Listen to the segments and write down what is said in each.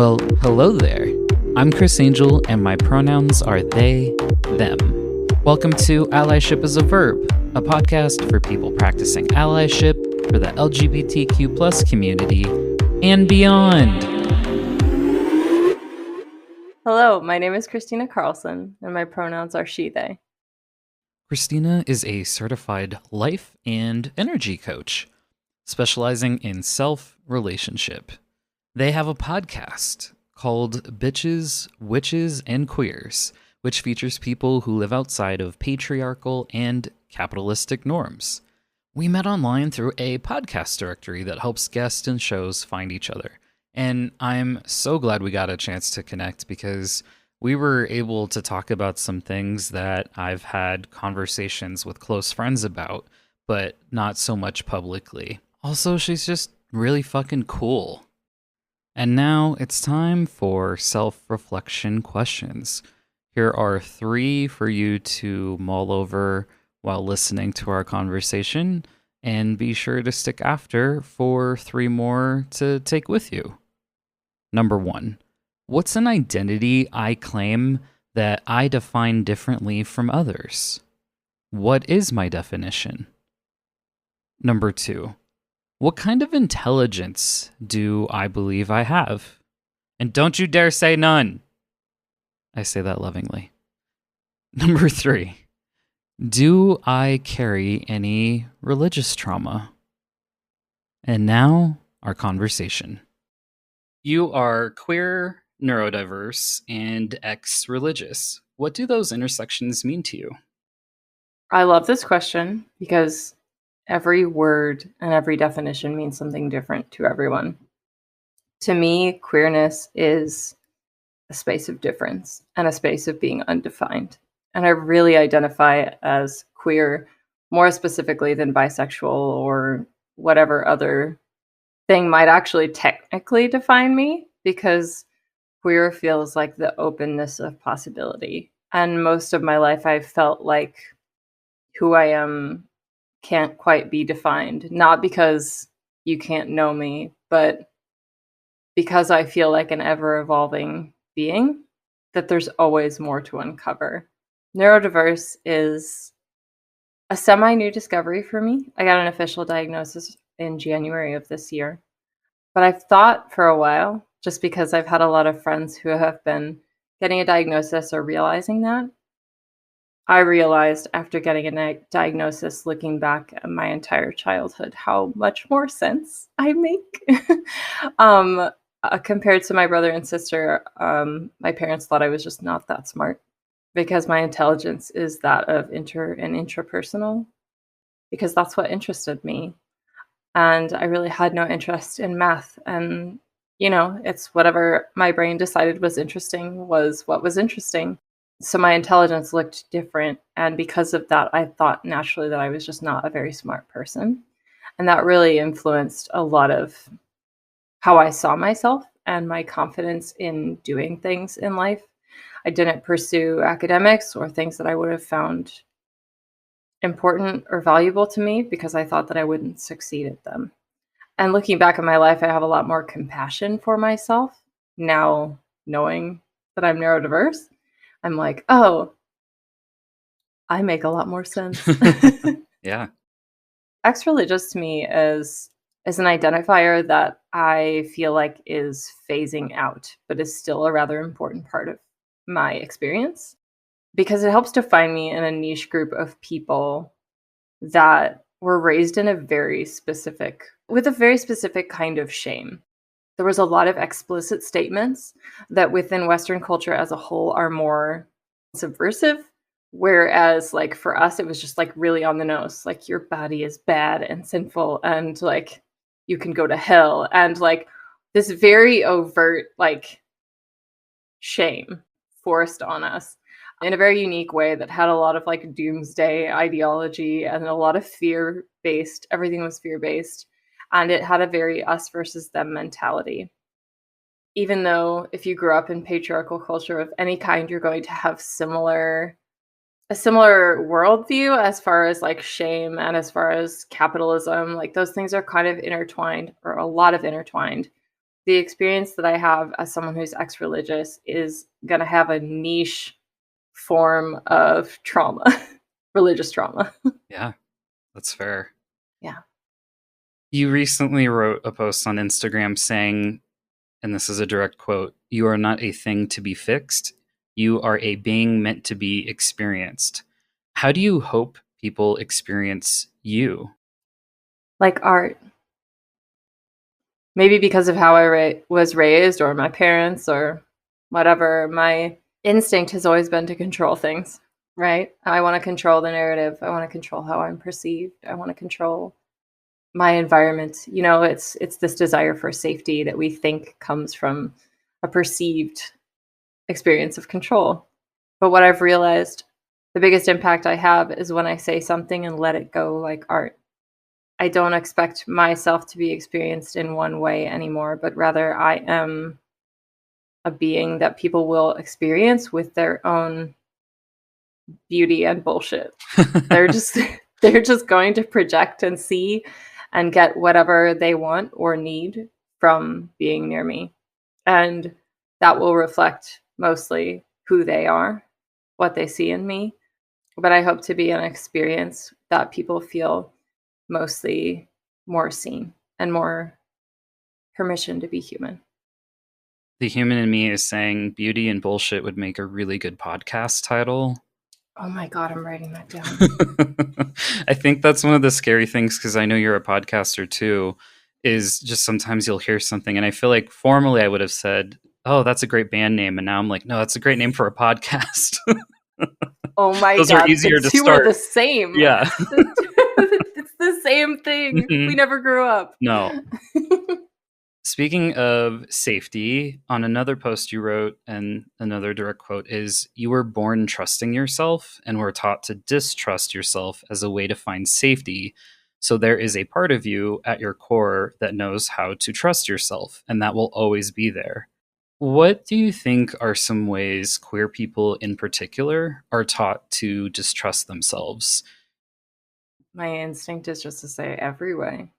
Well, hello there. I'm Chris Angel, and my pronouns are they, them. Welcome to Allyship is a Verb, a podcast for people practicing allyship for the LGBTQ plus community and beyond. Hello, my name is Christina Carlson, and my pronouns are she, they. Christina is a certified life and energy coach, specializing in self-relationship. They have a podcast called Bitches, Witches, and Queers, which features people who live outside of patriarchal and capitalistic norms. We met online through a podcast directory that helps guests and shows find each other. And I'm so glad we got a chance to connect because we were able to talk about some things that I've had conversations with close friends about, but not so much publicly. Also, she's just really fucking cool. And now it's time for self-reflection questions. Here are 3 for you to mull over while listening to our conversation, and be sure to stick after for 3 more to take with you. Number 1. What's an identity I claim that I define differently from others? What is my definition? Number 2. What kind of intelligence do I believe I have? And don't you dare say none. I say that lovingly. Number 3. Do I carry any religious trauma? And now, our conversation. You are queer, neurodiverse, and ex-religious. What do those intersections mean to you? I love this question because every word and every definition means something different to everyone. To me, queerness is a space of difference and a space of being undefined. And I really identify as queer more specifically than bisexual or whatever other thing might actually technically define me, because queer feels like the openness of possibility. And most of my life, I've felt like who I am can't quite be defined, not because you can't know me, but because I feel like an ever-evolving being, that there's always more to uncover. Neurodiverse is a semi-new discovery for me. I got an official diagnosis in January of this year. But I've thought for a while, just because I've had a lot of friends who have been getting a diagnosis or realizing that. I realized after getting a diagnosis, looking back at my entire childhood, how much more sense I make. Compared to my brother and sister, my parents thought I was just not that smart because my intelligence is that of intrapersonal, because that's what interested me. And I really had no interest in math. And, it's whatever my brain decided was interesting was what was interesting. So my intelligence looked different. And because of that, I thought naturally that I was just not a very smart person. And that really influenced a lot of how I saw myself and my confidence in doing things in life. I didn't pursue academics or things that I would have found important or valuable to me because I thought that I wouldn't succeed at them. And looking back at my life, I have a lot more compassion for myself now, knowing that I'm neurodiverse. I'm like, oh, I make a lot more sense. Yeah. Ex-religious to me is an identifier that I feel like is phasing out, but is still a rather important part of my experience, because it helps define me in a niche group of people that were raised in with a very specific kind of shame. There was a lot of explicit statements that within Western culture as a whole are more subversive, whereas like for us, it was just like really on the nose, like your body is bad and sinful and like you can go to hell, and like this very overt like shame forced on us in a very unique way that had a lot of like doomsday ideology and a lot of fear-based, everything was fear-based, and it had a very us versus them mentality. Even though if you grew up in patriarchal culture of any kind, you're going to have a similar worldview as far as like shame and as far as capitalism, like those things are kind of intertwined, or a lot of intertwined. the experience that I have as someone who's ex-religious is gonna have a niche form of trauma, religious trauma. Yeah, that's fair. Yeah. You recently wrote a post on Instagram saying, and this is a direct quote, "You are not a thing to be fixed. You are a being meant to be experienced." How do you hope people experience you? Like art. Maybe because of how was raised or my parents or whatever, my instinct has always been to control things, right? I wanna control the narrative. I wanna control how I'm perceived. I wanna control my environment. You know, it's this desire for safety that we think comes from a perceived experience of control. But what I've realized, the biggest impact I have is when I say something and let it go like art. I don't expect myself to be experienced in one way anymore, but rather I am a being that people will experience with their own beauty and bullshit. They're just they're just going to project and see and get whatever they want or need from being near me. And that will reflect mostly who they are, what they see in me. But I hope to be an experience that people feel mostly more seen and more permission to be human. The human in me is saying beauty and bullshit would make a really good podcast title. Oh my God, I'm writing that down. I think that's one of the scary things, because I know you're a podcaster too, is just sometimes you'll hear something and I feel like formerly I would have said, "Oh, that's a great band name." And now I'm like, "No, that's a great name for a podcast." Oh my Those are God, the easier to two are start. the same. Yeah. It's the same thing. Mhm. We never grew up. No. Speaking of safety, on another post you wrote, and another direct quote is, "You were born trusting yourself and were taught to distrust yourself as a way to find safety. So there is a part of you at your core that knows how to trust yourself, and that will always be there." What do you think are some ways queer people in particular are taught to distrust themselves? My instinct is just to say every way.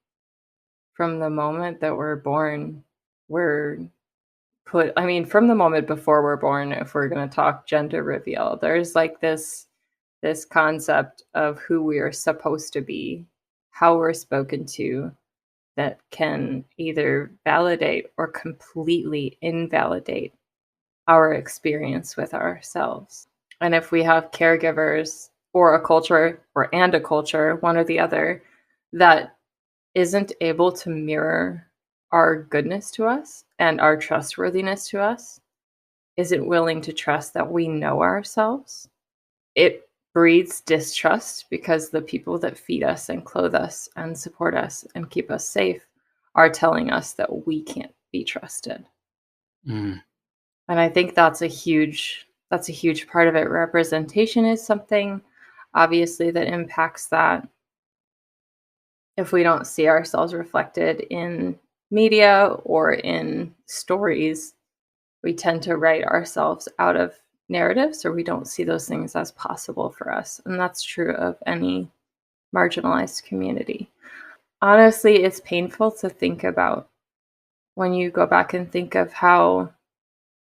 From the moment that we're born, we're I mean, from the moment before we're born, if we're going to talk gender reveal, there's like this concept of who we are supposed to be, how we're spoken to, that can either validate or completely invalidate our experience with ourselves. And if we have caregivers or a culture a culture, one or the other, that isn't able to mirror our goodness to us and our trustworthiness to us, isn't willing to trust that we know ourselves, it breeds distrust because the people that feed us and clothe us and support us and keep us safe are telling us that we can't be trusted. Mm. And I think that's a huge part of it. Representation is something obviously that impacts that. If we don't see ourselves reflected in media or in stories, we tend to write ourselves out of narratives, or we don't see those things as possible for us. And that's true of any marginalized community. Honestly, it's painful to think about when you go back and think of how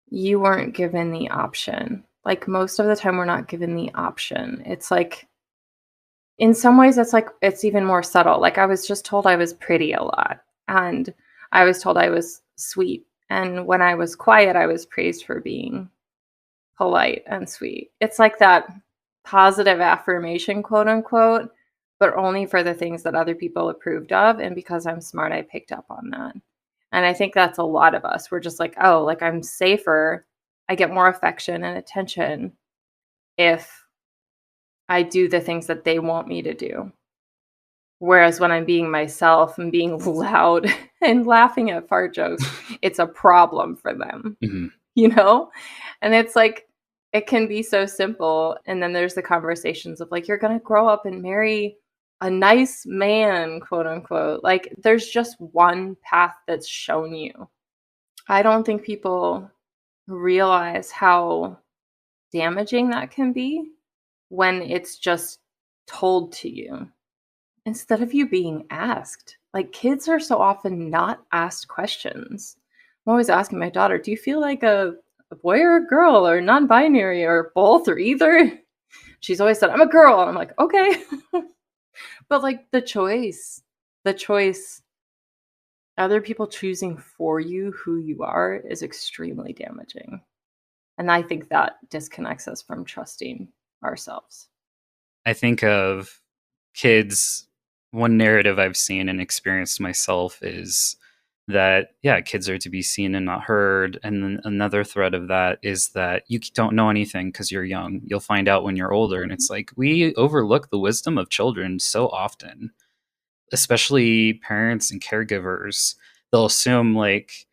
you weren't given the option. Like most of the time, we're not given the option. It's like, in some ways, it's like it's even more subtle. Like I was just told I was pretty a lot, and I was told I was sweet. And when I was quiet, I was praised for being polite and sweet. It's like that positive affirmation, quote unquote, but only for the things that other people approved of. And because I'm smart, I picked up on that. And I think that's a lot of us. We're just like, oh, like I'm safer. I get more affection and attention if I do the things that they want me to do. Whereas when I'm being myself and being loud and laughing at fart jokes, it's a problem for them, Mhm. you know? And it's like, it can be so simple. And then there's the conversations of like, you're going to grow up and marry a nice man, quote unquote. Like, there's just one path that's shown you. I don't think people realize how damaging that can be when it's just told to you instead of you being asked. Like kids are so often not asked questions. I'm always asking my daughter, "Do you feel like a boy or a girl or non-binary or both or either?" She's always said, "I'm a girl." And I'm like, "Okay." But like the choice, other people choosing for you who you are is extremely damaging. And I think that disconnects us from trusting ourselves. I think of kids, one narrative I've seen and experienced myself is that, yeah, kids are to be seen and not heard. And then another thread of that is that you don't know anything because you're young. You'll find out when you're older. And it's like we overlook the wisdom of children so often, especially parents and caregivers. They'll assume, like,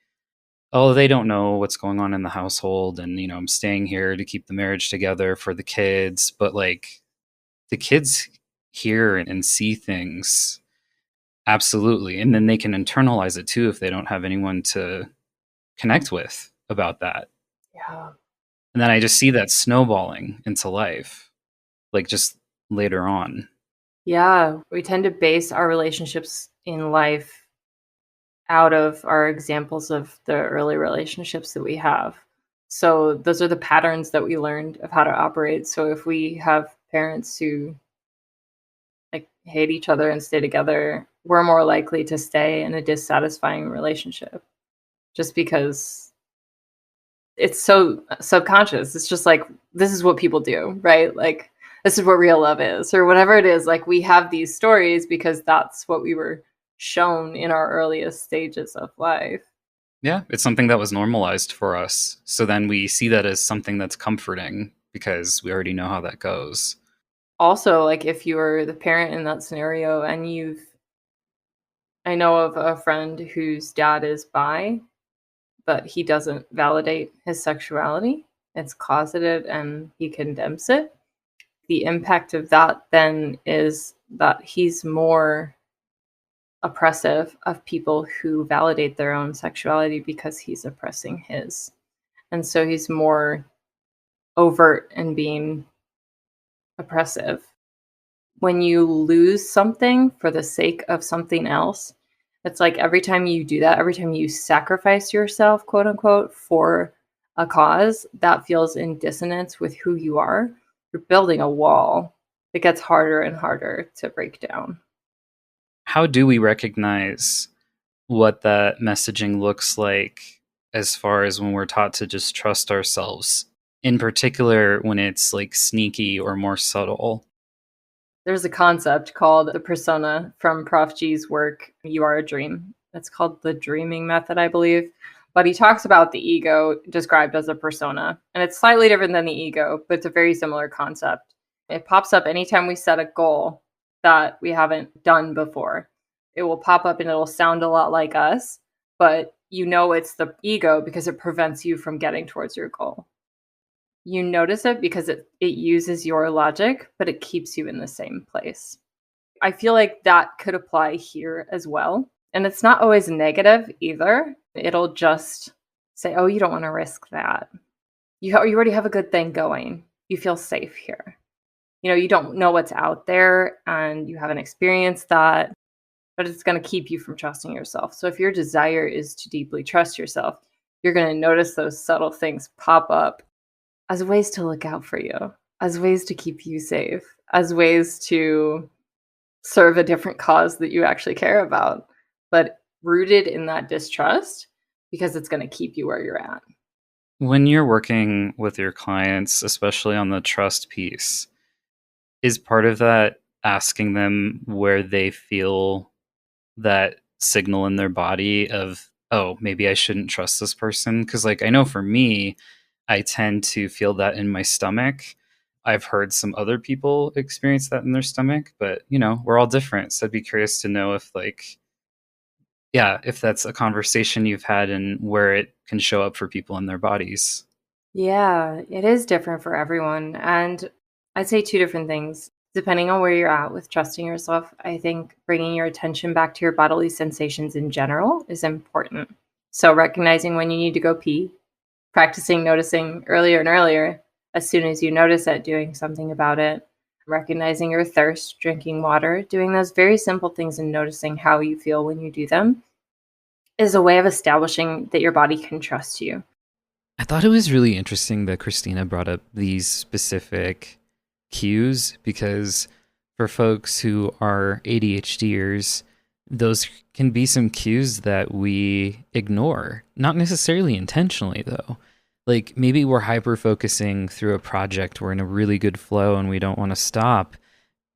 oh, they don't know what's going on in the household. And, I'm staying here to keep the marriage together for the kids. But, like, the kids hear and see things absolutely, and then they can internalize it too if they don't have anyone to connect with about that. Yeah. And then I just see that snowballing into life, like just later on. Yeah. We tend to base our relationships in life out of our examples of the early relationships that we have. So those are the patterns that we learned of how to operate. So if we have parents who like hate each other and stay together, we're more likely to stay in a dissatisfying relationship just because it's so subconscious. It's just like this is what people do, right? Like this is what real love is or whatever it is. Like we have these stories because that's what we were shown in our earliest stages of life. Yeah, it's something that was normalized for us. So then we see that as something that's comforting because we already know how that goes. Also, like if you're the parent in that scenario and I know of a friend whose dad is bi, but he doesn't validate his sexuality. It's closeted and he condemns it. The impact of that then is that he's more oppressive of people who validate their own sexuality because he's oppressing his. And so he's more overt in being oppressive. When you lose something for the sake of something else, it's like every time you do that, every time you sacrifice yourself, quote unquote, for a cause that feels in dissonance with who you are, you're building a wall that gets harder and harder to break down. How do we recognize what that messaging looks like as far as when we're taught to just trust ourselves, in particular when it's like sneaky or more subtle? There's a concept called the persona from Prof G's work, You Are a Dream. It's called the dreaming method, I believe. But he talks about the ego described as a persona. And it's slightly different than the ego, but it's a very similar concept. It pops up anytime we set a goal that we haven't done before. It will pop up and it'll sound a lot like us, but you know it's the ego because it prevents you from getting towards your goal. You notice it because it uses your logic, but it keeps you in the same place. I feel like that could apply here as well. And it's not always negative either. It'll just say, "Oh, you don't want to risk that. You already have a good thing going. You feel safe here. You don't know what's out there and you haven't experienced that, but it's going to keep you from trusting yourself." So if your desire is to deeply trust yourself, you're going to notice those subtle things pop up as ways to look out for you, as ways to keep you safe, as ways to serve a different cause that you actually care about, but rooted in that distrust because it's going to keep you where you're at. When you're working with your clients, especially on the trust piece, is part of that asking them where they feel that signal in their body of, oh, maybe I shouldn't trust this person? Because, like, I know for me, I tend to feel that in my stomach. I've heard some other people experience that in their stomach, but we're all different. So I'd be curious to know if, like, yeah, if that's a conversation you've had and where it can show up for people in their bodies. Yeah, it is different for everyone. And I'd say two different things. Depending on where you're at with trusting yourself, I think bringing your attention back to your bodily sensations in general is important. So, recognizing when you need to go pee, practicing noticing earlier and earlier, as soon as you notice it, doing something about it, recognizing your thirst, drinking water, doing those very simple things and noticing how you feel when you do them is a way of establishing that your body can trust you. I thought it was really interesting that Christina brought up these specific cues because for folks who are ADHDers, those can be some cues that we ignore, not necessarily intentionally though. Like maybe we're hyper focusing through a project, we're in a really good flow and we don't want to stop.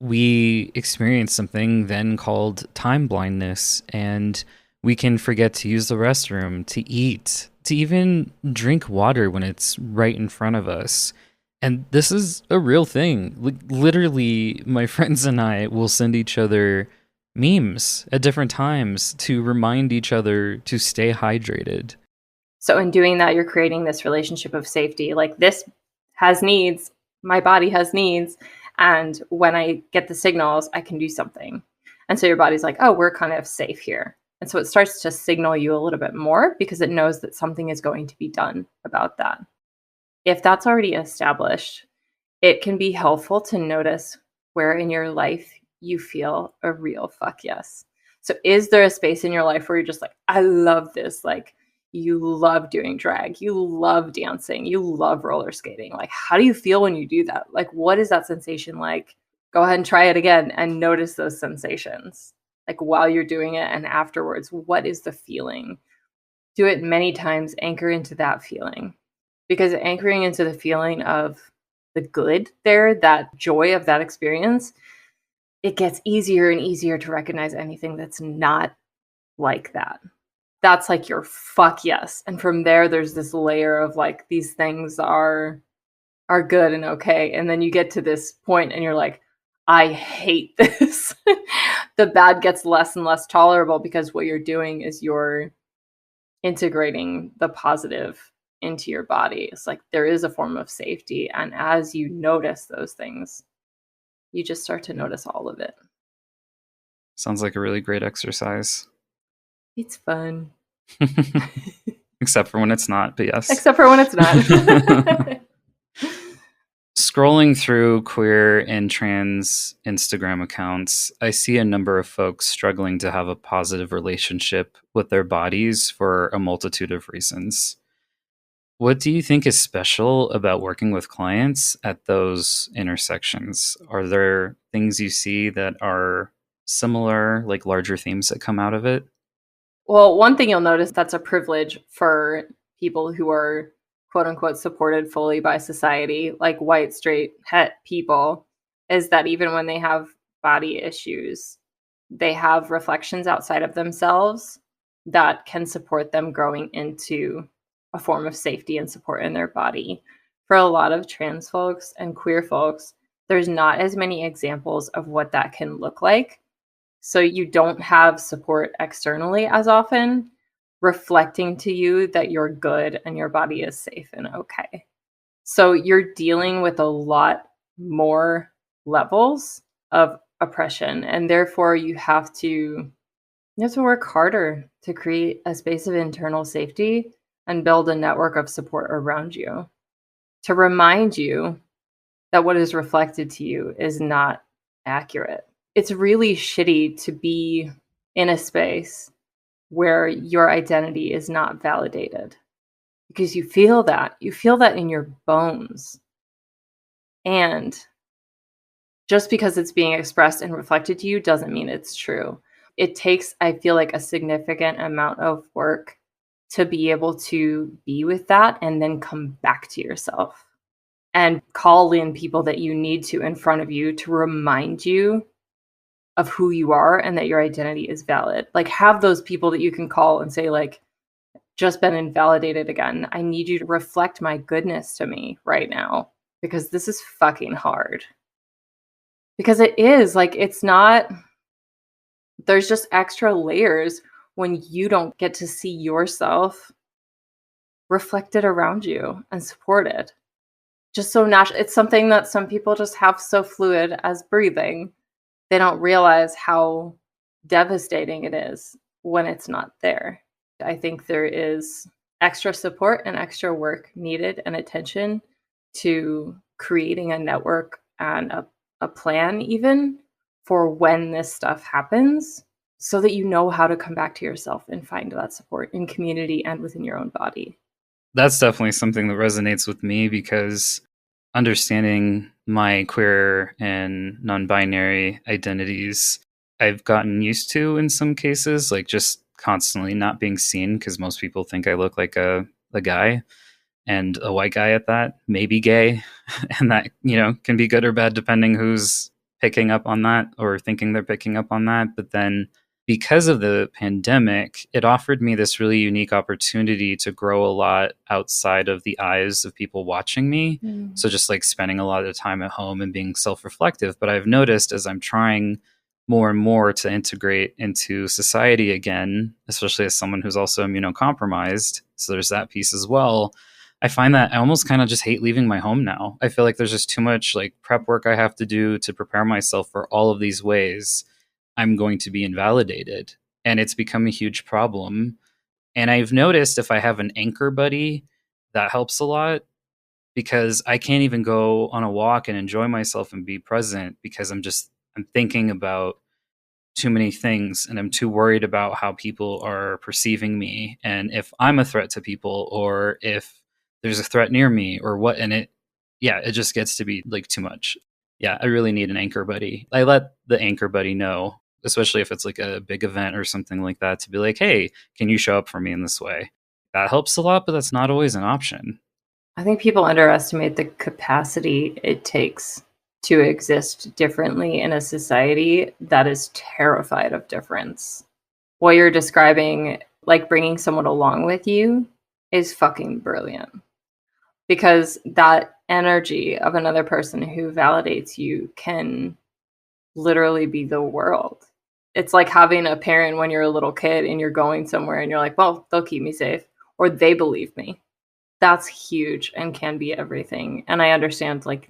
We experience something then called time blindness, and we can forget to use the restroom, to eat, to even drink water when it's right in front of us. And this is a real thing. Literally, my friends and I will send each other memes at different times to remind each other to stay hydrated. So in doing that, you're creating this relationship of safety. Like, this has needs, my body has needs, and when I get the signals, I can do something. And so your body's like, oh, we're kind of safe here. And so it starts to signal you a little bit more because it knows that something is going to be done about that. If that's already established, it can be helpful to notice where in your life you feel a real fuck yes. So is there a space in your life where you're just like, I love this? Like, you love doing drag, you love dancing, you love roller skating. Like, how do you feel when you do that? Like, what is that sensation like? Go ahead and try it again and notice those sensations. Like, while you're doing it and afterwards, what is the feeling? Do it many times, anchor into that feeling. Because anchoring into the feeling of the good there, that joy of that experience, it gets easier and easier to recognize anything that's not like that. That's like your fuck yes. And from there, there's this layer of like, these things are good and okay. And then you get to this point and you're like, I hate this. The bad gets less and less tolerable because what you're doing is you're integrating the positive into your body. It's like there is a form of safety. And as you notice those things, you just start to notice all of it. Sounds like a really great exercise. It's fun. Except for when it's not, but yes. Except for when it's not. Scrolling through queer and trans Instagram accounts, I see a number of folks struggling to have a positive relationship with their bodies for a multitude of reasons. What do you think is special about working with clients at those intersections? Are there things you see that are similar, like larger themes that come out of it? Well, one thing you'll notice that's a privilege for people who are quote unquote supported fully by society, like white, straight, het people, is that even when they have body issues, they have reflections outside of themselves that can support them growing into a form of safety and support in their body. For a lot of trans folks and queer folks, there's not as many examples of what that can look like. So you don't have support externally as often, reflecting to you that you're good and your body is safe and okay. So you're dealing with a lot more levels of oppression, and therefore you have to work harder to create a space of internal safety and build a network of support around you to remind you that what is reflected to you is not accurate. It's really shitty to be in a space where your identity is not validated because you feel that. You feel that in your bones. And just because it's being expressed and reflected to you doesn't mean it's true. It takes, I feel like, a significant amount of work to be able to be with that and then come back to yourself and call in people that you need to in front of you to remind you of who you are and that your identity is valid. Like, have those people that you can call and say, like, just been invalidated again. I need you to reflect my goodness to me right now because this is fucking hard. Because it is, like, it's not, there's just extra layers when you don't get to see yourself reflected around you and supported. Just so natural. It's something that some people just have so fluid as breathing. They don't realize how devastating it is when it's not there. I think there is extra support and extra work needed and attention to creating a network and a plan even for when this stuff happens, so that you know how to come back to yourself and find that support in community and within your own body. That's definitely something that resonates with me because understanding my queer and non-binary identities, I've gotten used to in some cases, like just constantly not being seen because most people think I look like a guy and a white guy at that, maybe gay. And that, can be good or bad depending who's picking up on that or thinking they're picking up on that. But then because of the pandemic, it offered me this really unique opportunity to grow a lot outside of the eyes of people watching me. So just like spending a lot of time at home and being self-reflective. But I've noticed as I'm trying more and more to integrate into society again, especially as someone who's also immunocompromised. So there's that piece as well. I find that I almost kind of just hate leaving my home now. I feel like there's just too much like prep work I have to do to prepare myself for all of these ways I'm going to be invalidated. And it's become a huge problem. And I've noticed if I have an anchor buddy, that helps a lot because I can't even go on a walk and enjoy myself and be present because I'm thinking about too many things and I'm too worried about how people are perceiving me and if I'm a threat to people or if there's a threat near me or what. And it just gets to be like too much. Yeah, I really need an anchor buddy. I let the anchor buddy know, especially if it's like a big event or something like that, to be like, hey, can you show up for me in this way? That helps a lot, but that's not always an option. I think people underestimate the capacity it takes to exist differently in a society that is terrified of difference. What you're describing, like bringing someone along with you, is fucking brilliant. Because that energy of another person who validates you can literally be the world. It's like having a parent when you're a little kid and you're going somewhere and you're like, well, they'll keep me safe, or they believe me. That's huge and can be everything. And I understand, like,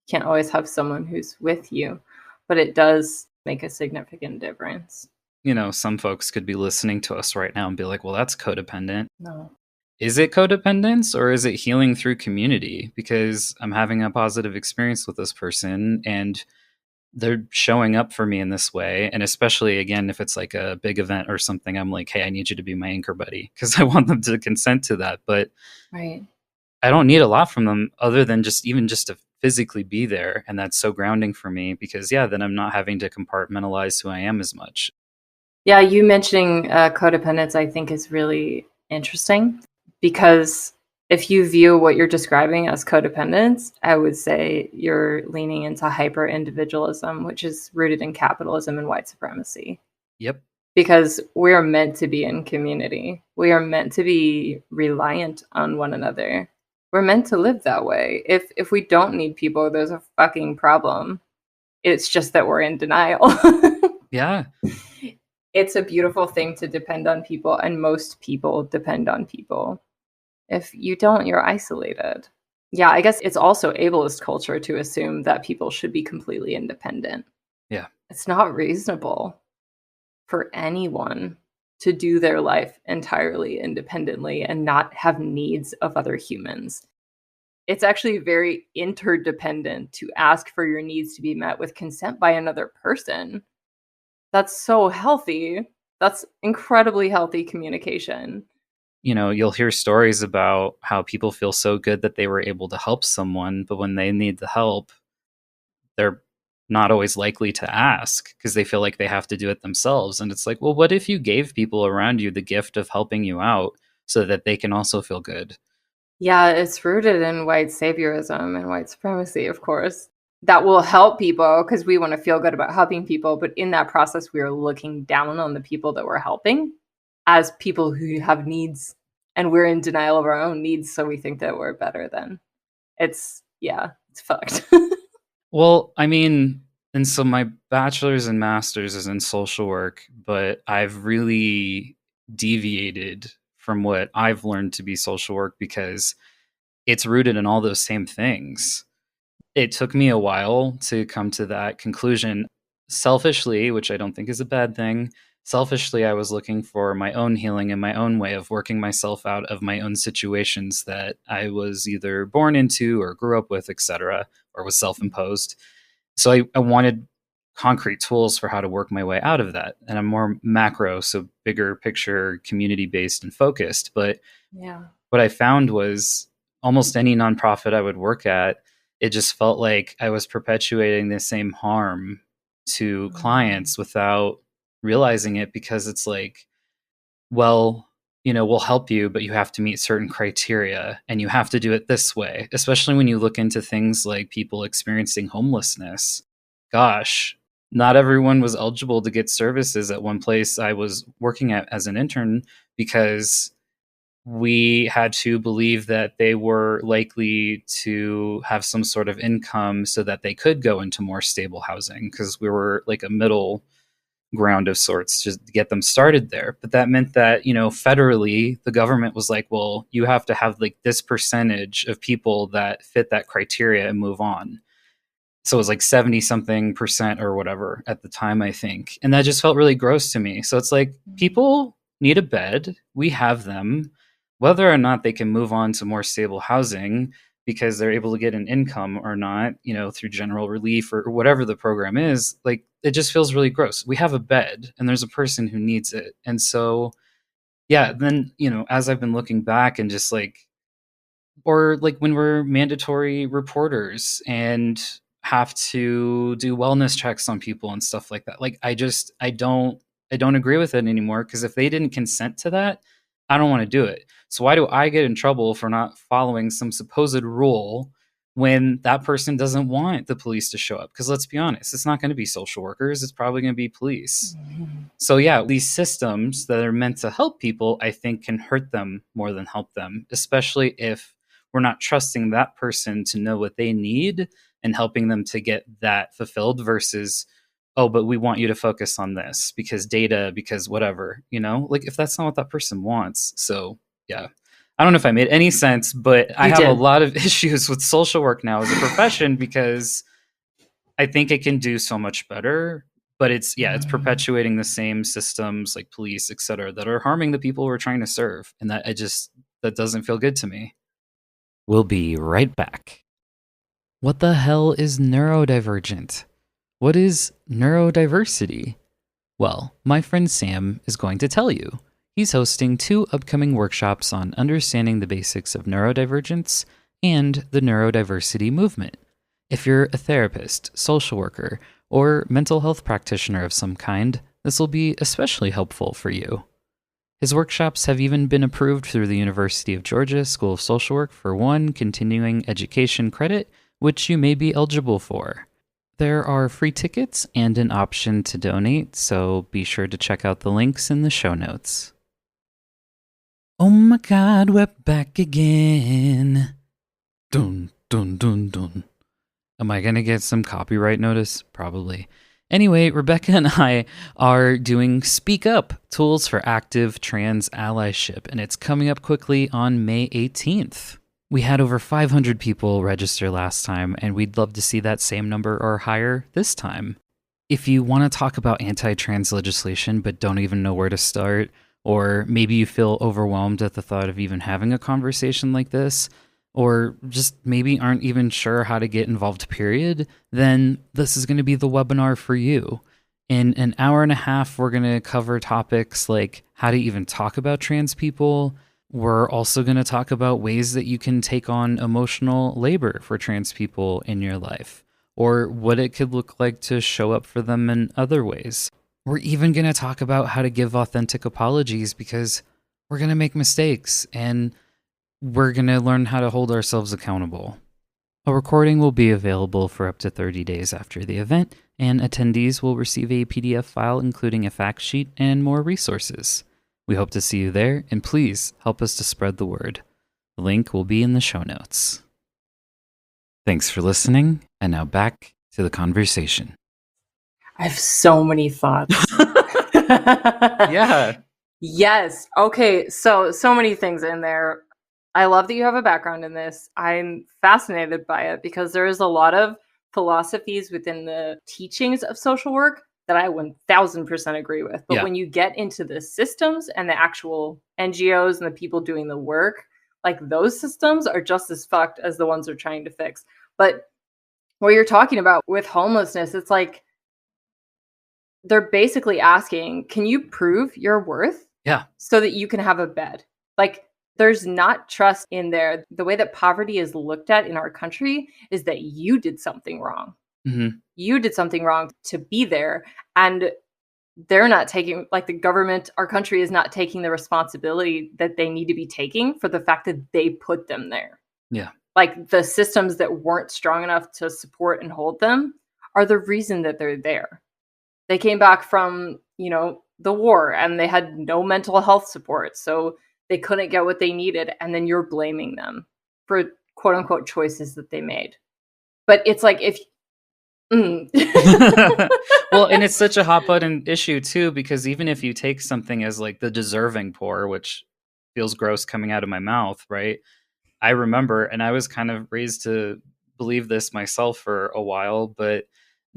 can't always have someone who's with you, but it does make a significant difference. Some folks could be listening to us right now and be like, well, that's codependent. No. Is it codependence or is it healing through community? Because I'm having a positive experience with this person and they're showing up for me in this way. And especially, again, if it's like a big event or something, I'm like, hey, I need you to be my anchor buddy because I want them to consent to that. But right. I don't need a lot from them other than just to physically be there. And that's so grounding for me because, then I'm not having to compartmentalize who I am as much. Yeah, you mentioning codependence, I think, is really interesting because if you view what you're describing as codependence, I would say you're leaning into hyper individualism, which is rooted in capitalism and white supremacy. Yep. Because we're meant to be in community. We are meant to be reliant on one another. We're meant to live that way. If we don't need people, there's a fucking problem. It's just that we're in denial. Yeah. It's a beautiful thing to depend on people, and most people depend on people. If you don't, you're isolated. Yeah, I guess it's also ableist culture to assume that people should be completely independent. Yeah. It's not reasonable for anyone to do their life entirely independently and not have needs of other humans. It's actually very interdependent to ask for your needs to be met with consent by another person. That's so healthy. That's incredibly healthy communication. You'll hear stories about how people feel so good that they were able to help someone, but when they need the help, they're not always likely to ask because they feel like they have to do it themselves. And it's like, well, what if you gave people around you the gift of helping you out so that they can also feel good? Yeah, it's rooted in white saviorism and white supremacy, of course. That will help people because we want to feel good about helping people. But in that process, we are looking down on the people that we're helping as people who have needs, and we're in denial of our own needs. So we think that we're better than. It's fucked. Well, I mean, and so my bachelor's and master's is in social work, but I've really deviated from what I've learned to be social work because it's rooted in all those same things. It took me a while to come to that conclusion. Selfishly, which I don't think is a bad thing, selfishly, I was looking for my own healing and my own way of working myself out of my own situations that I was either born into or grew up with, etc., or was self-imposed. So I wanted concrete tools for how to work my way out of that. And I'm more macro, so bigger picture, community based and focused. But Yeah. what I found was almost any nonprofit I would work at, it just felt like I was perpetuating the same harm to clients without realizing it, because it's like, well, we'll help you, but you have to meet certain criteria and you have to do it this way, especially when you look into things like people experiencing homelessness. Gosh, not everyone was eligible to get services at one place I was working at as an intern, because we had to believe that they were likely to have some sort of income so that they could go into more stable housing, because we were like a middle ground of sorts just to get them started there. But that meant that, federally, the government was like, well, you have to have like this percentage of people that fit that criteria and move on. So it was like 70 something percent or whatever at the time, I think. And that just felt really gross to me. So it's like, people need a bed. We have them. Whether or not they can move on to more stable housing because they're able to get an income or not, through general relief or whatever the program is, like, it just feels really gross. We have a bed and there's a person who needs it. And so, yeah, then, as I've been looking back and just like, or like when we're mandatory reporters and have to do wellness checks on people and stuff like that. Like, I don't agree with it anymore, because if they didn't consent to that, I don't want to do it. So why do I get in trouble for not following some supposed rule when that person doesn't want the police to show up? Because let's be honest, it's not going to be social workers, it's probably going to be police. So yeah, these systems that are meant to help people, I think, can hurt them more than help them, especially if we're not trusting that person to know what they need and helping them to get that fulfilled, versus, oh, but we want you to focus on this because data, because whatever, like, if that's not what that person wants. So yeah, I don't know if I made any sense, but I You have a did. lot of issues with social work now as a profession, because I think it can do so much better, but it's perpetuating the same systems like police, et cetera, that are harming the people we're trying to serve. And that doesn't feel good to me. We'll be right back. What the hell is neurodivergent? What is neurodiversity? Well, my friend Sam is going to tell you. He's hosting 2 upcoming workshops on understanding the basics of neurodivergence and the neurodiversity movement. If you're a therapist, social worker, or mental health practitioner of some kind, this will be especially helpful for you. His workshops have even been approved through the University of Georgia School of Social Work for 1 continuing education credit, which you may be eligible for. There are free tickets and an option to donate, so be sure to check out the links in the show notes. Oh my God, we're back again. Dun, dun, dun, dun. Am I going to get some copyright notice? Probably. Anyway, Rebecca and I are doing Speak Up, Tools for Active Trans Allyship, and it's coming up quickly on May 18th. We had over 500 people register last time, and we'd love to see that same number or higher this time. If you want to talk about anti-trans legislation but don't even know where to start, or maybe you feel overwhelmed at the thought of even having a conversation like this, or just maybe aren't even sure how to get involved, period, then this is going to be the webinar for you. In an hour and a half, we're going to cover topics like how to even talk about trans people. We're also going to talk about ways that you can take on emotional labor for trans people in your life, or what it could look like to show up for them in other ways. We're even going to talk about how to give authentic apologies, because we're going to make mistakes, and we're going to learn how to hold ourselves accountable. A recording will be available for up to 30 days after the event, and attendees will receive a PDF file including a fact sheet and more resources. We hope to see you there, and please help us to spread the word. The link will be in the show notes. Thanks for listening, and now back to the conversation. I have so many thoughts. Yeah. Yes. Okay. So many things in there. I love that you have a background in this. I'm fascinated by it because there is a lot of philosophies within the teachings of social work that I 1000% agree with. But when you get into the systems and the actual NGOs and the people doing the work, like, those systems are just as fucked as the ones they're trying to fix. But what you're talking about with homelessness, it's like, they're basically asking, can you prove your worth Yeah. so that you can have a bed? Like, there's not trust in there. The way that poverty is looked at in our country is that you did something wrong. Hmm. You did something wrong to be there. And they're not taking, like, the government, our country is not taking the responsibility that they need to be taking for the fact that they put them there. Yeah. Like, the systems that weren't strong enough to support and hold them are the reason that they're there. They came back from, the war, and they had no mental health support, so they couldn't get what they needed, and then you're blaming them for quote unquote choices that they made. But it's like if mm. Well, and it's such a hot button issue too, because even if you take something as like the deserving poor, which feels gross coming out of my mouth, right? I remember, and I was kind of raised to believe this myself for a while, but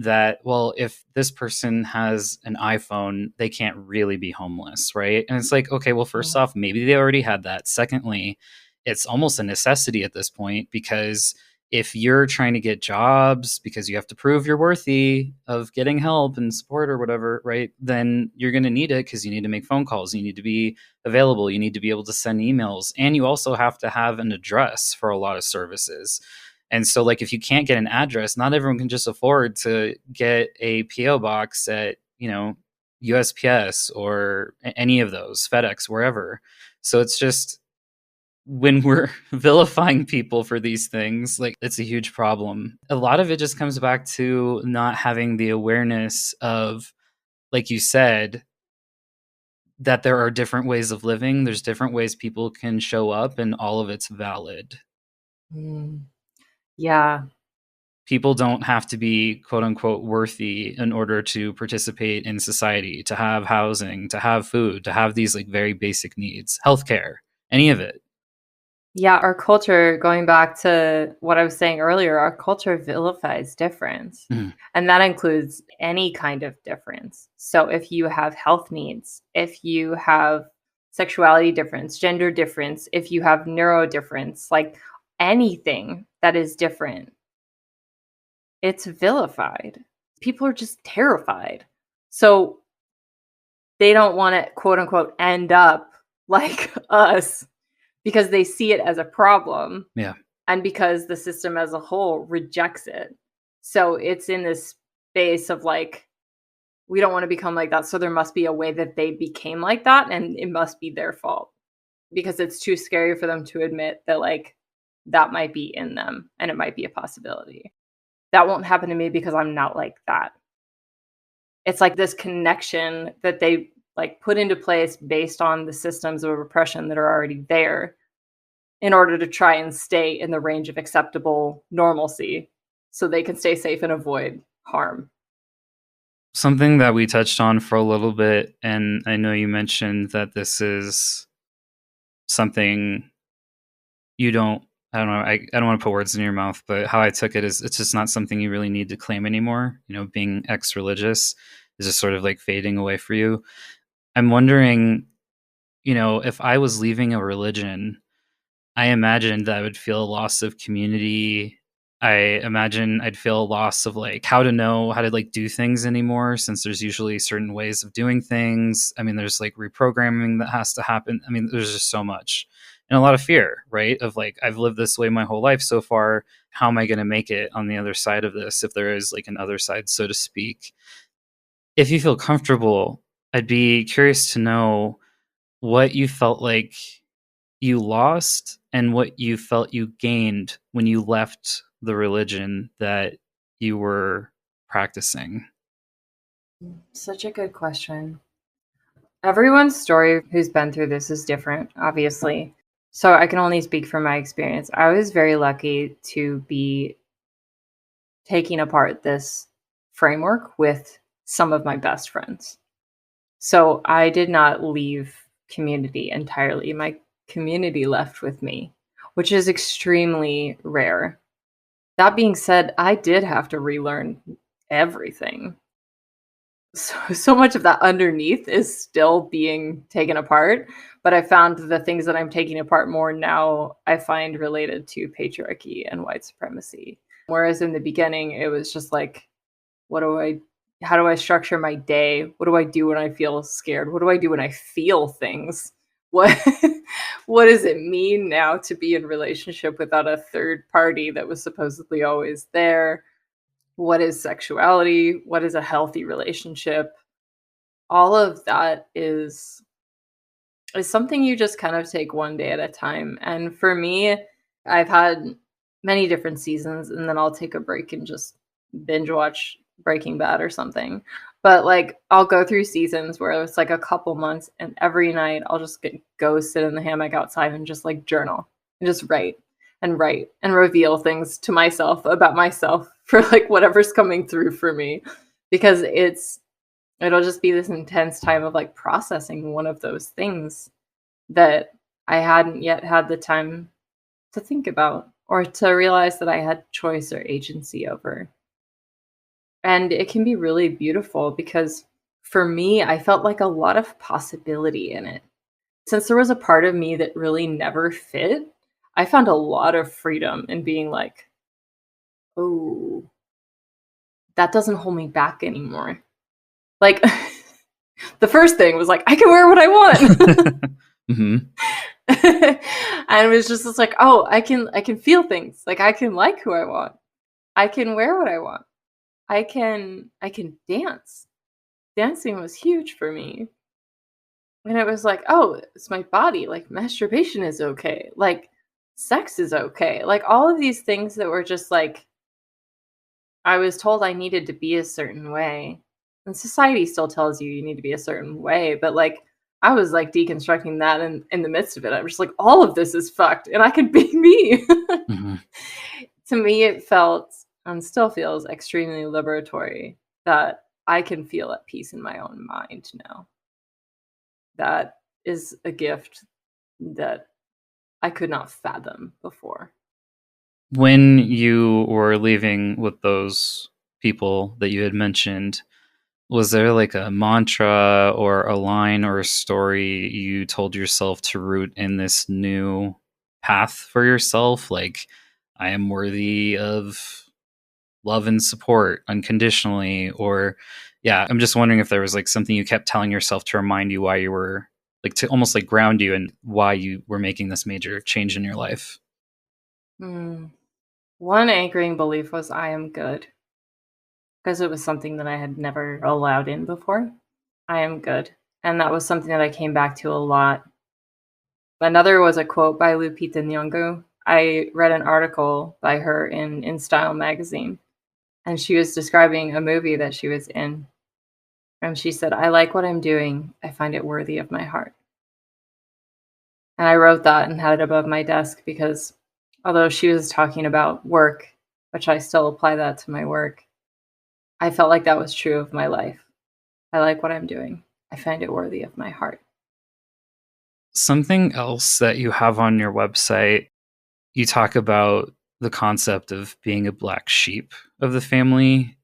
that, well, if this person has an iPhone, they can't really be homeless, right? And it's like, okay, well, first off, maybe they already had that. Secondly, it's almost a necessity at this point, because if you're trying to get jobs because you have to prove you're worthy of getting help and support or whatever, right? Then you're going to need it because you need to make phone calls. You need to be available. You need to be able to send emails. And you also have to have an address for a lot of services. And so, like, if you can't get an address, not everyone can just afford to get a PO box at, USPS or any of those, FedEx, wherever. So it's just, when we're vilifying people for these things, like, it's a huge problem. A lot of it just comes back to not having the awareness of, like you said, that there are different ways of living. There's different ways people can show up, and all of it's valid. Mm. Yeah. People don't have to be quote unquote worthy in order to participate in society, to have housing, to have food, to have these like very basic needs, healthcare, any of it. Yeah, our culture, going back to what I was saying earlier, our culture vilifies difference. Mhm. And that includes any kind of difference. So if you have health needs, if you have sexuality difference, gender difference, if you have neuro difference, like anything that is different, it's vilified. People are just terrified. So they don't want to quote unquote end up like us because they see it as a problem Yeah. and because the system as a whole rejects it. So it's in this space of like, we don't want to become like that. So there must be a way that they became like that, and it must be their fault because it's too scary for them to admit that, like, that might be in them and it might be a possibility. That won't happen to me because I'm not like that. It's like this connection that they like put into place based on the systems of repression that are already there in order to try and stay in the range of acceptable normalcy so they can stay safe and avoid harm. Something that we touched on for a little bit, and I know you mentioned that this is something you don't, I don't know, I don't want to put words in your mouth, but how I took it is it's just not something you really need to claim anymore. Being ex-religious is just sort of like fading away for you. I'm wondering, if I was leaving a religion, I imagined that I would feel a loss of community. I imagine I'd feel a loss of like how to know how to like do things anymore, since there's usually certain ways of doing things. I mean, there's like reprogramming that has to happen. I mean, there's just so much, and a lot of fear, right? Of like, I've lived this way my whole life so far. How am I going to make it on the other side of this, if there is like an other side, so to speak? If you feel comfortable, I'd be curious to know what you felt like you lost and what you felt you gained when you left the religion that you were practicing. Such a good question. Everyone's story who's been through this is different, obviously. So I can only speak from my experience. I was very lucky to be taking apart this framework with some of my best friends. So I did not leave community entirely. My community left with me, which is extremely rare. That being said, I did have to relearn everything. So much of that underneath is still being taken apart, but I found the things that I'm taking apart more now, I find related to patriarchy and white supremacy. Whereas in the beginning, it was just like, what do I How do I structure my day? What do I do when I feel scared? What do I do when I feel things? What what does it mean now to be in relationship without a third party that was supposedly always there? What is sexuality? What is a healthy relationship? All of that is something you just kind of take one day at a time. And for me, I've had many different seasons, and then I'll take a break and just binge watch Breaking Bad or something. But like, I'll go through seasons where it's like a couple months, and every night I'll just go sit in the hammock outside and just like journal and just write and reveal things to myself about myself for like whatever's coming through for me, because it'll just be this intense time of like processing one of those things that I hadn't yet had the time to think about or to realize that I had choice or agency over. And it can be really beautiful because for me, I felt like a lot of possibility in it. Since there was a part of me that really never fit, I found a lot of freedom in being like, oh, that doesn't hold me back anymore. Like, the first thing was like, I can wear what I want. Mm-hmm. And it was just this like, oh, I can feel things. Like I can like who I want. I can wear what I want. I can dance. Dancing was huge for me. And it was like, oh, it's my body. Like masturbation is okay. Like sex is okay. Like all of these things that were just like I was told I needed to be a certain way. And society still tells you need to be a certain way, but like I was like deconstructing that in the midst of it. I'm just like, all of this is fucked and I can be me. Mm-hmm. To me, it felt and still feels extremely liberatory that I can feel at peace in my own mind now. That is a gift that I could not fathom before. When you were leaving with those people that you had mentioned, was there like a mantra or a line or a story you told yourself to root in this new path for yourself? Like, I am worthy of love and support unconditionally. Or, yeah, I'm just wondering if there was like something you kept telling yourself to remind you why you were, like, to almost like ground you and why you were making this major change in your life. Hmm. One anchoring belief was I am good because it was something that I had never allowed in before. I am good. And that was something that I came back to a lot. Another was a quote by Lupita Nyong'o. I read an article by her in Style magazine, and she was describing a movie that she was in. And she said, I like what I'm doing. I find it worthy of my heart. And I wrote that and had it above my desk because although she was talking about work, which I still apply that to my work, I felt like that was true of my life. I like what I'm doing. I find it worthy of my heart. Something else that you have on your website, you talk about the concept of being a black sheep of the family.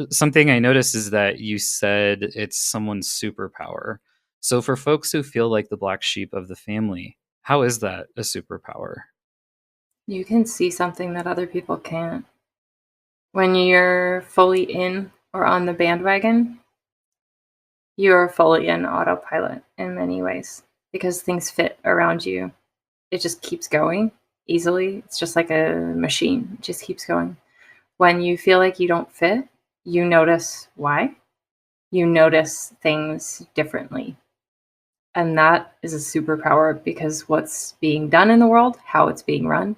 Something I noticed is that you said it's someone's superpower. So for folks who feel like the black sheep of the family, how is that a superpower? You can see something that other people can't. When you're fully in or on the bandwagon, you are fully in autopilot in many ways because things fit around you. It just keeps going easily. It's just like a machine, it just keeps going. When you feel like you don't fit, you notice why. You notice things differently. And that is a superpower because what's being done in the world, how it's being run,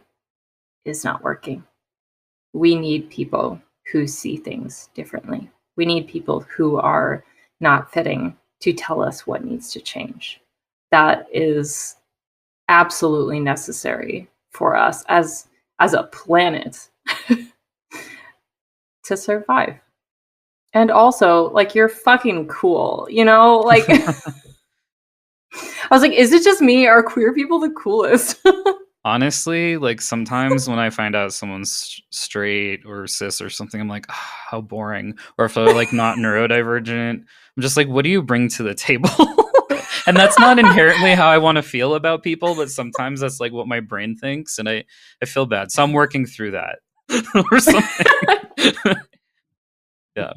is not working. We need people who see things differently. We need people who are not fitting to tell us what needs to change. That is absolutely necessary for us as a planet to survive. And also, like, you're fucking cool, you know? Like, I was like, is it just me? Are queer people the coolest? Honestly, like sometimes when I find out someone's straight or cis or something, I'm like, "Ah, how boring." Or if they're like not neurodivergent, I'm just like, what do you bring to the table? And that's not inherently how I want to feel about people, but sometimes that's like what my brain thinks, and I feel bad. So I'm working through that or something. Yeah.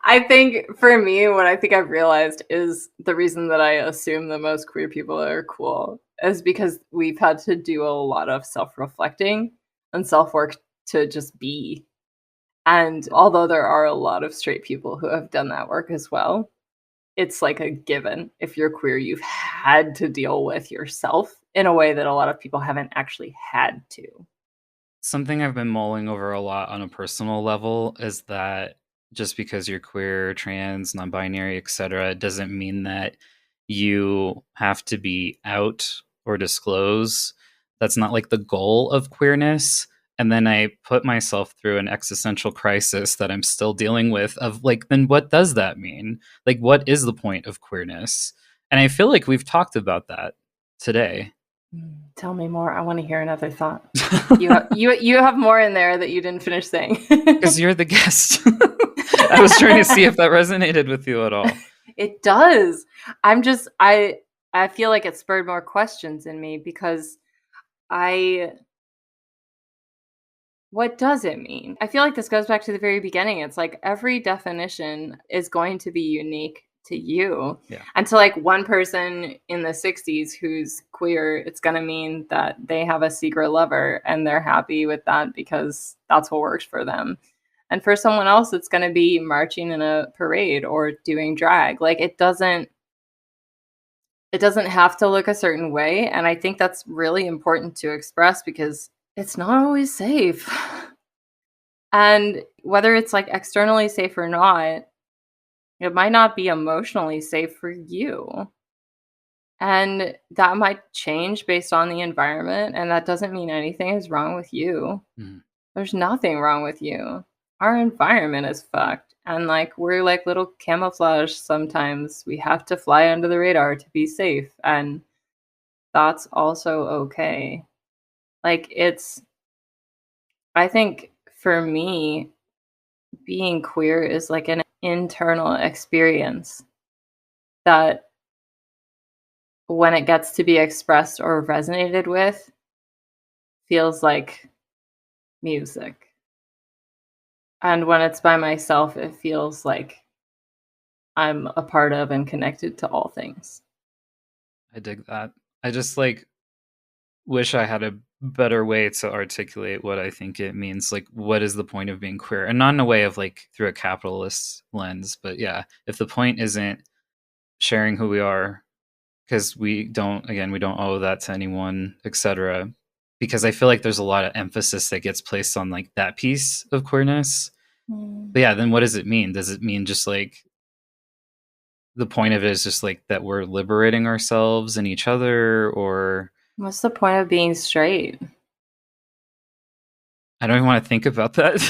I think for me, what I think I've realized is the reason that I assume the most queer people are cool is because we've had to do a lot of self-reflecting and self-work to just be. And although there are a lot of straight people who have done that work as well, it's like a given. If you're queer, you've had to deal with yourself in a way that a lot of people haven't actually had to. Something I've been mulling over a lot on a personal level is that just because you're queer, trans, non-binary, etc., doesn't mean that you have to be out or disclose. That's not like the goal of queerness. And then I put myself through an existential crisis that I'm still dealing with of like, then what does that mean? Like, what is the point of queerness? And I feel like we've talked about that today. Tell me more. I want to hear another thought. You have more in there that you didn't finish saying. Because you're the guest. I was trying to see if that resonated with you at all. It does. I feel like it spurred more questions in me because I what does it mean? I feel like this goes back to the very beginning. It's like every definition is going to be unique to you. Yeah. And to like one person in the 60s who's queer, it's going to mean that they have a secret lover and they're happy with that because that's what works for them. And for someone else, it's going to be marching in a parade or doing drag. Like it doesn't have to look a certain way. And I think that's really important to express because it's not always safe. And whether it's like externally safe or not, it might not be emotionally safe for you. And that might change based on the environment. And that doesn't mean anything is wrong with you. Mm. There's nothing wrong with you. Our environment is fucked. And like we're like little camouflage sometimes. We have to fly under the radar to be safe. And that's also okay. Like I think for me, being queer is like an internal experience that when it gets to be expressed or resonated with feels like music. And when it's by myself, it feels like I'm a part of and connected to all things. I dig that. I just like wish I had a better way to articulate what I think it means. Like, what is the point of being queer? And not in a way of like through a capitalist lens, but yeah, if the point isn't sharing who we are, because again, we don't owe that to anyone, etc. Because I feel like there's a lot of emphasis that gets placed on like that piece of queerness. But yeah, then what does it mean? Does it mean just like the point of it is just like that we're liberating ourselves and each other, or What's the point of being straight? I don't even want to think about that.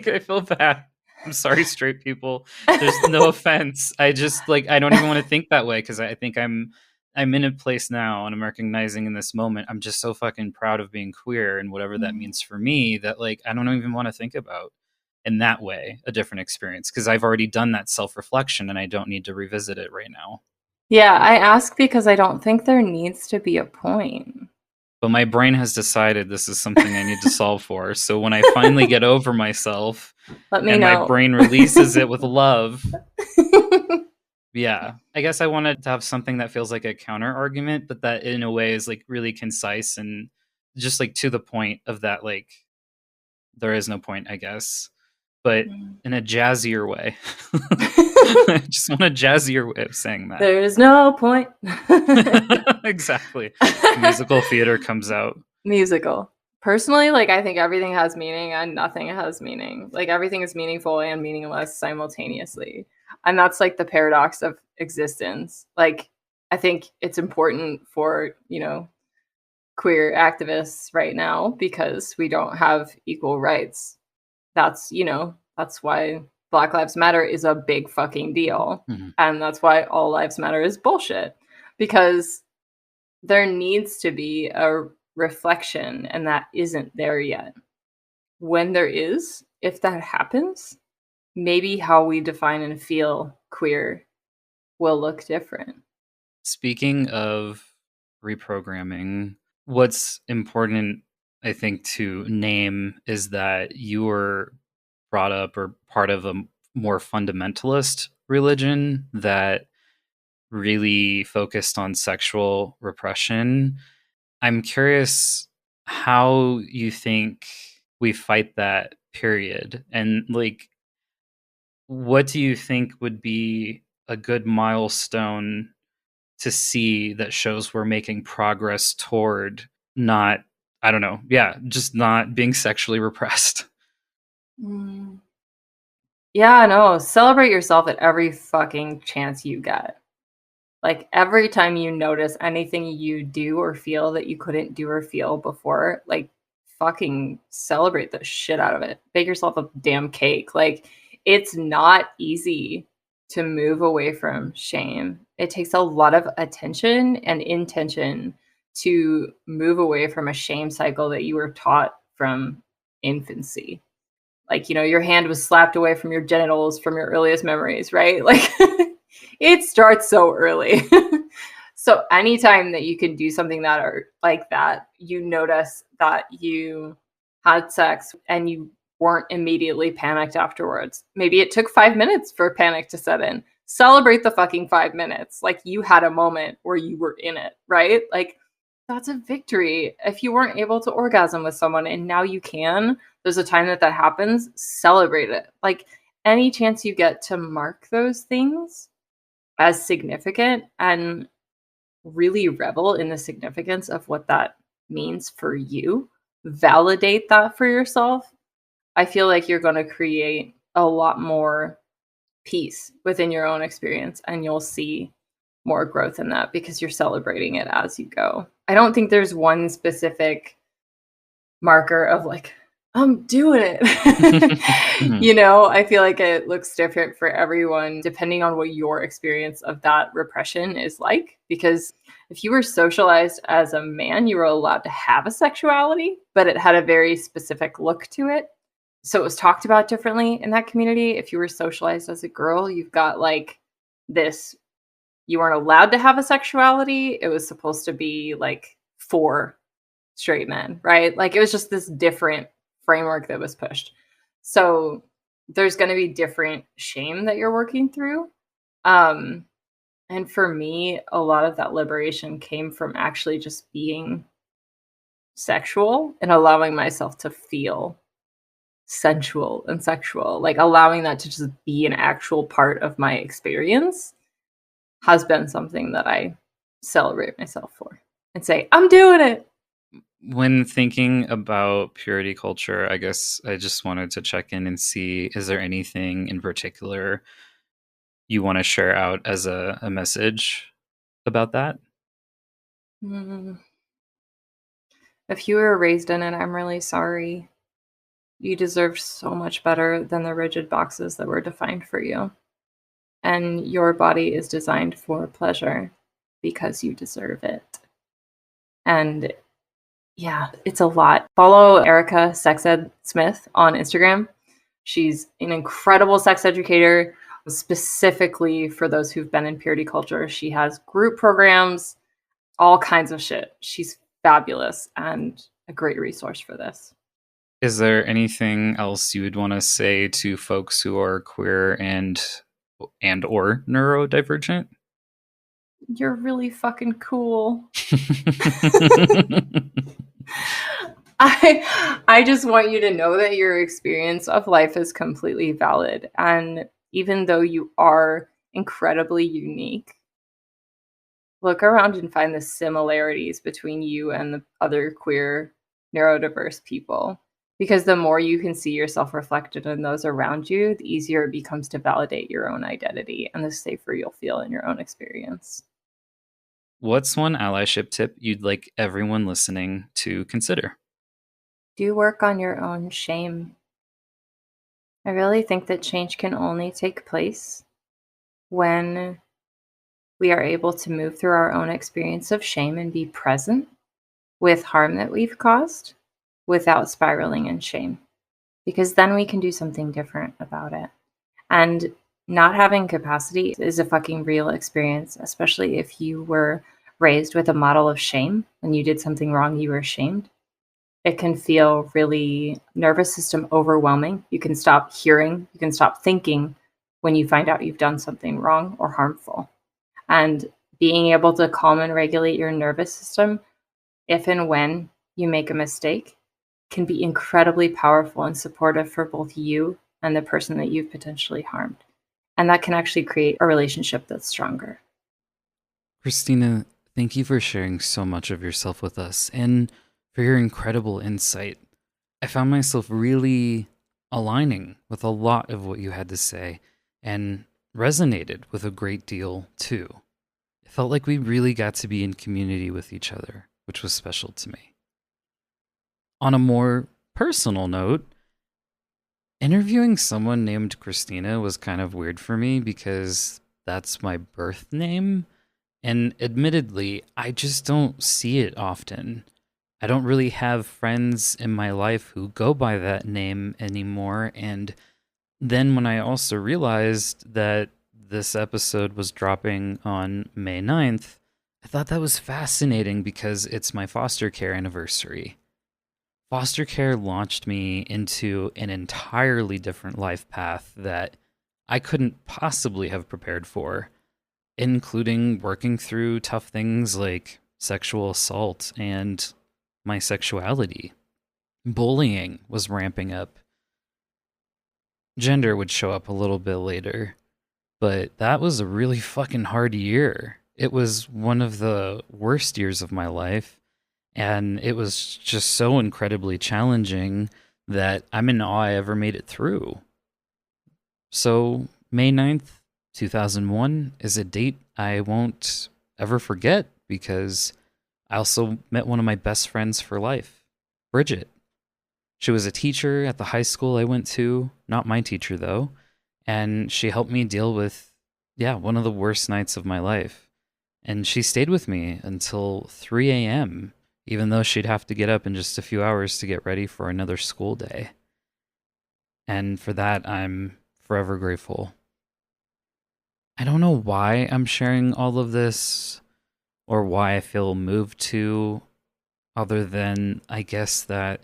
I feel bad. I'm sorry, straight people. There's no offense. I just like I don't even want to think that way because I think I'm in a place now and I'm recognizing in this moment I'm just so fucking proud of being queer and whatever that means for me that like I don't even want to think about in that way a different experience because I've already done that self-reflection and I don't need to revisit it right now. Yeah, I ask because I don't think there needs to be a point. But my brain has decided this is something I need to solve for. So when I finally get over myself Let me and my know. brain releases it with love, yeah, I guess I wanted to have something that feels like a counter argument, but that in a way is like really concise and just like to the point of that, like, there is no point, I guess, but in a jazzier way. I just want a jazzier way of saying that. There's no point. Exactly. Musical theater comes out. Musical. Personally, like I think everything has meaning and nothing has meaning. Like everything is meaningful and meaningless simultaneously. And that's like the paradox of existence. Like I think it's important for, queer activists right now because we don't have equal rights. That's why Black Lives Matter is a big fucking deal. Mm-hmm. And that's why All Lives Matter is bullshit. Because there needs to be a reflection, and that isn't there yet. When there is, if that happens, maybe how we define and feel queer will look different. Speaking of reprogramming, what's important, I think, to name is that you were brought up or part of a more fundamentalist religion that really focused on sexual repression. I'm curious how you think we fight that period, and like what do you think would be a good milestone to see that shows we're making progress toward not, I don't know, yeah, just not being sexually repressed. Mm. Yeah, no, celebrate yourself at every fucking chance you get. Like, every time you notice anything you do or feel that you couldn't do or feel before, like, fucking celebrate the shit out of it. Bake yourself a damn cake. Like, it's not easy to move away from shame. It takes a lot of attention and intention to move away from a shame cycle that you were taught from infancy. Like, your hand was slapped away from your genitals from your earliest memories, right? Like, it starts so early. So anytime that you can do something that are like that, you notice that you had sex and you weren't immediately panicked afterwards. Maybe it took 5 minutes for panic to set in. Celebrate the fucking 5 minutes. Like, you had a moment where you were in it, right? Like, that's a victory. If you weren't able to orgasm with someone and now you can, there's a time that happens, celebrate it. Like, any chance you get to mark those things as significant and really revel in the significance of what that means for you, validate that for yourself. I feel like you're going to create a lot more peace within your own experience, and you'll see more growth in that because you're celebrating it as you go. I don't think there's one specific marker of like, I'm doing it. Mhm. I feel like it looks different for everyone depending on what your experience of that repression is like. Because if you were socialized as a man, you were allowed to have a sexuality, but it had a very specific look to it. So it was talked about differently in that community. If you were socialized as a girl, you've got like this, you weren't allowed to have a sexuality. It was supposed to be like for straight men, right? Like, it was just this different framework that was pushed. So there's going to be different shame that you're working through. Um, and for me, a lot of that liberation came from actually just being sexual and allowing myself to feel sensual and sexual, like allowing that to just be an actual part of my experience has been something that I celebrate myself for and say, I'm doing it. When thinking about purity culture, I guess I just wanted to check in and see, is there anything in particular you want to share out as a message about that? Mm. If you were raised in it, I'm really sorry. You deserve so much better than the rigid boxes that were defined for you. And your body is designed for pleasure because you deserve it. And yeah, it's a lot. Follow Erica Sex Ed Smith on Instagram. She's an incredible sex educator, specifically for those who've been in purity culture. She has group programs, all kinds of shit. She's fabulous and a great resource for this. Is there anything else you would want to say to folks who are queer and or neurodivergent? You're really fucking cool. I just want you to know that your experience of life is completely valid. And even though you are incredibly unique, look around and find the similarities between you and the other queer, neurodiverse people. Because the more you can see yourself reflected in those around you, the easier it becomes to validate your own identity and the safer you'll feel in your own experience. What's one allyship tip you'd like everyone listening to consider? Do work on your own shame. I really think that change can only take place when we are able to move through our own experience of shame and be present with harm that we've caused without spiraling in shame, because then we can do something different about it. And not having capacity is a fucking real experience, especially if you were raised with a model of shame. When you did something wrong, you were shamed. it can feel really nervous system overwhelming. You can stop hearing, you can stop thinking when you find out you've done something wrong or harmful. And being able to calm and regulate your nervous system if and when you make a mistake can be incredibly powerful and supportive for both you and the person that you've potentially harmed. And that can actually create a relationship that's stronger. Christina, thank you for sharing so much of yourself with us and for your incredible insight. I found myself really aligning with a lot of what you had to say and resonated with a great deal too. It felt like we really got to be in community with each other, which was special to me. On a more personal note, interviewing someone named Christina was kind of weird for me because that's my birth name. And admittedly, I just don't see it often. I don't really have friends in my life who go by that name anymore. And then when I also realized that this episode was dropping on May 9th, I thought that was fascinating because it's my foster care anniversary. Foster care launched me into an entirely different life path that I couldn't possibly have prepared for, including working through tough things like sexual assault and my sexuality. Bullying was ramping up. Gender would show up a little bit later, but that was a really fucking hard year. It was one of the worst years of my life, and it was just so incredibly challenging that I'm in awe I ever made it through. So, May 9th, 2001 is a date I won't ever forget because I also met one of my best friends for life, Bridget. She was a teacher at the high school I went to, not my teacher though, and she helped me deal with, one of the worst nights of my life. And she stayed with me until 3 a.m., even though she'd have to get up in just a few hours to get ready for another school day. And for that, I'm forever grateful. I don't know why I'm sharing all of this or why I feel moved to, other than I guess that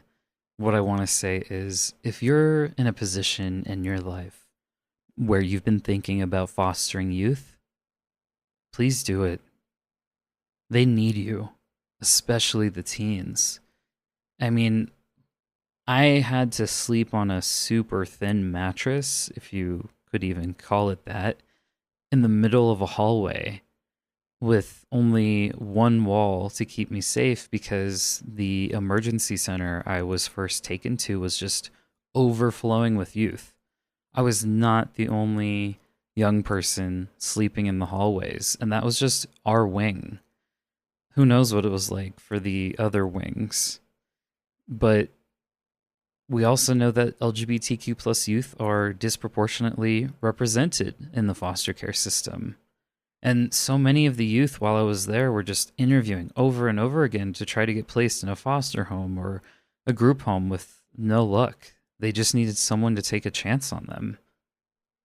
what I want to say is if you're in a position in your life where you've been thinking about fostering youth, please do it. They need you, especially the teens. I mean, I had to sleep on a super thin mattress, if you could even call it that, in the middle of a hallway with only one wall to keep me safe because the emergency center I was first taken to was just overflowing with youth. I was not the only young person sleeping in the hallways, and that was just our wing. Who knows what it was like for the other wings. But we also know that LGBTQ plus youth are disproportionately represented in the foster care system. And so many of the youth while I was there were just interviewing over and over again to try to get placed in a foster home or a group home with no luck. They just needed someone to take a chance on them.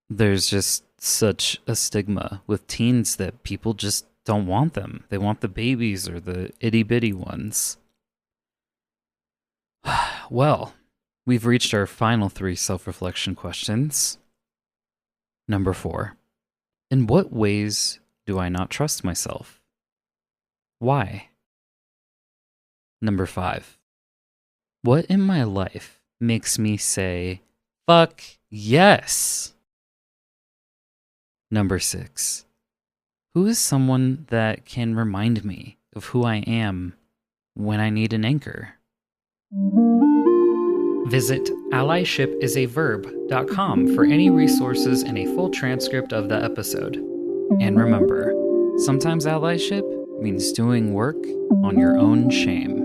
There's just such a stigma with teens that people just don't want them. They want the babies or the itty bitty ones. Well, we've reached our final 3 self-reflection questions. Number 4. In what ways do I not trust myself? Why? Number 5. What in my life makes me say, fuck yes? Number 6. Who is someone that can remind me of who I am when I need an anchor? Visit allyship.com for any resources and a full transcript of the episode. And remember, sometimes allyship means doing work on your own shame.